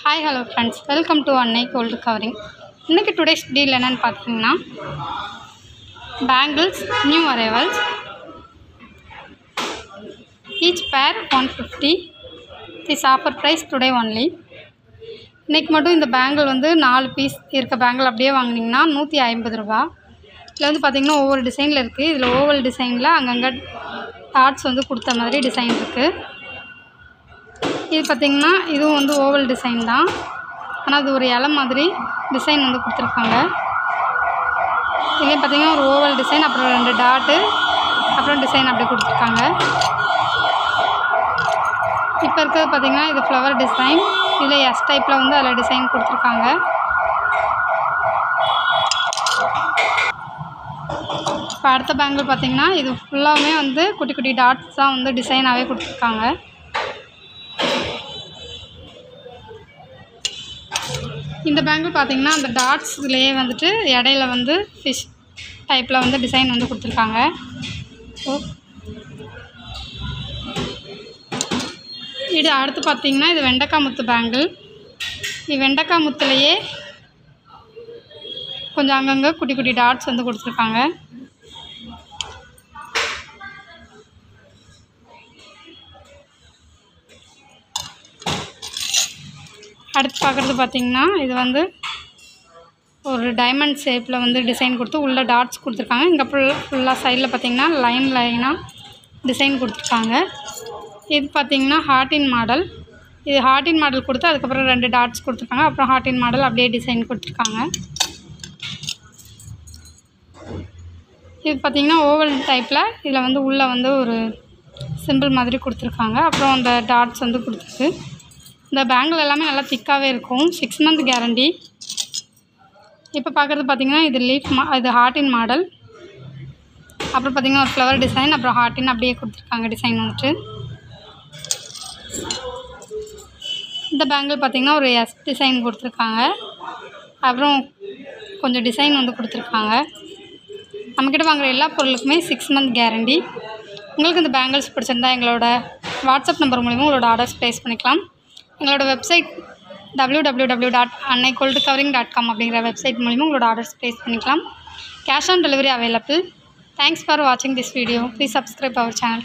Hi, hello friends. Welcome to Annai Gold Covering. இன்னைக்கு today's deal என்னன்னு பார்த்தீங்கன்னா bangles new arrivals, each pair 150. This offer price today only. இன்னைக்கு மட்டும் இந்த bangle வந்து 4 பீஸ் இருக்க பேங்கிள் அப்படியே வாங்குனீங்கன்னா 150 ரூபாய். இதில் வந்து பார்த்தீங்கன்னா ஒவ்வொரு டிசைனில் இருக்குது. இதில் ஓவல் டிசைனில் அங்கங்கே டாட்ஸ் வந்து கொடுத்த மாதிரி டிசைன் இருக்குது. இது பார்த்திங்கன்னா இதுவும் வந்து ஓவல் டிசைன் தான், ஆனால் அது ஒரு இலை மாதிரி டிசைன் வந்து கொடுத்துருக்காங்க. இதுலேயும் பார்த்திங்கன்னா ஒரு ஓவல் டிசைன், அப்புறம் 2 டாட்டு, அப்புறம் டிசைன் அப்படி கொடுத்துருக்காங்க. இப்போ இருக்கிறது பார்த்திங்கன்னா இது ஃப்ளவர் டிசைன். இதில் எஸ் டைப்பில் வந்து அதில் டிசைன் கொடுத்துருக்காங்க. இப்போ அடுத்த பேங்கிள் பார்த்திங்கன்னா இது ஃபுல்லாகவே வந்து குட்டி குட்டி டாட்ஸ் தான் வந்து டிசைனாகவே கொடுத்துருக்காங்க. இந்த பேங்கிள் பார்த்திங்கன்னா அந்த டாட்ஸ்லேயே வந்துட்டு இடையில வந்து ஃபிஷ் டைப்பில் வந்து டிசைன் வந்து கொடுத்துருக்காங்க. இது அடுத்து பார்த்திங்கன்னா இது வெண்டைக்காய் முத்து பேங்கிள். இது வெண்டைக்காய் முத்துலேயே கொஞ்சம் அங்கங்கே குட்டி குட்டி டாட்ஸ் வந்து கொடுத்துருக்காங்க. அடுத்து பார்க்குறது பார்த்திங்கன்னா இது வந்து ஒரு டைமண்ட் ஷேப்பில் வந்து டிசைன் கொடுத்து உள்ளே டாட்ஸ் கொடுத்துருக்காங்க. இங்கே ஃபுல்லாக சைடில் பார்த்திங்கன்னா லைனாக டிசைன் கொடுத்துருக்காங்க. இது பார்த்திங்கன்னா ஹார்ட்டின் மாடல். இது ஹார்ட்டின் மாடல் கொடுத்து அதுக்கப்புறம் 2 டாட்ஸ் கொடுத்துருக்காங்க. அப்புறம் ஹார்ட்டின் மாடல் அப்படியே டிசைன் கொடுத்துருக்காங்க. இது பார்த்திங்கன்னா ஓவல் டைப்பில் இதில் வந்து உள்ளே வந்து ஒரு சிம்பிள் மாதிரி கொடுத்துருக்காங்க. அப்புறம் அந்த டாட்ஸ் வந்து கொடுத்துருக்கு. இந்த பேங்கிள் எல்லாமே நல்லா திக்காகவே இருக்கும். 6 month கேரண்டி. இப்போ பார்க்குறது பார்த்திங்கன்னா இது இது ஹார்ட்டின் மாடல். அப்புறம் பார்த்திங்கன்னா ஒரு ஃப்ளவர் டிசைன், அப்புறம் ஹார்ட்டின் அப்படியே கொடுத்துருக்காங்க டிசைன் வந்துட்டு. இந்த பேங்கிள் பார்த்திங்கன்னா ஒரு எஸ் டிசைன் கொடுத்துருக்காங்க. அப்புறம் கொஞ்சம் டிசைன் வந்து கொடுத்துருக்காங்க. நம்மக்கிட்ட வாங்குகிற எல்லா பொருளுக்குமே 6 month கேரண்டி. உங்களுக்கு இந்த பேங்கிள்ஸ் பிடிச்சிருந்தா எங்களோட வாட்ஸ்அப் நம்பர் மூலிமா உங்களோட ஆர்டர்ஸ் ப்ளேஸ் பண்ணிக்கலாம். எங்களோட வெப்சைட் www.annaigoldcovering.com அப்படிங்கிற வெப்சைட் மூலிமா உங்களோட ஆர்டர்ஸ் ப்ளேஸ் பண்ணிக்கலாம். Cash on delivery available. Thanks for வாட்சிங் this video. Please subscribe our channel.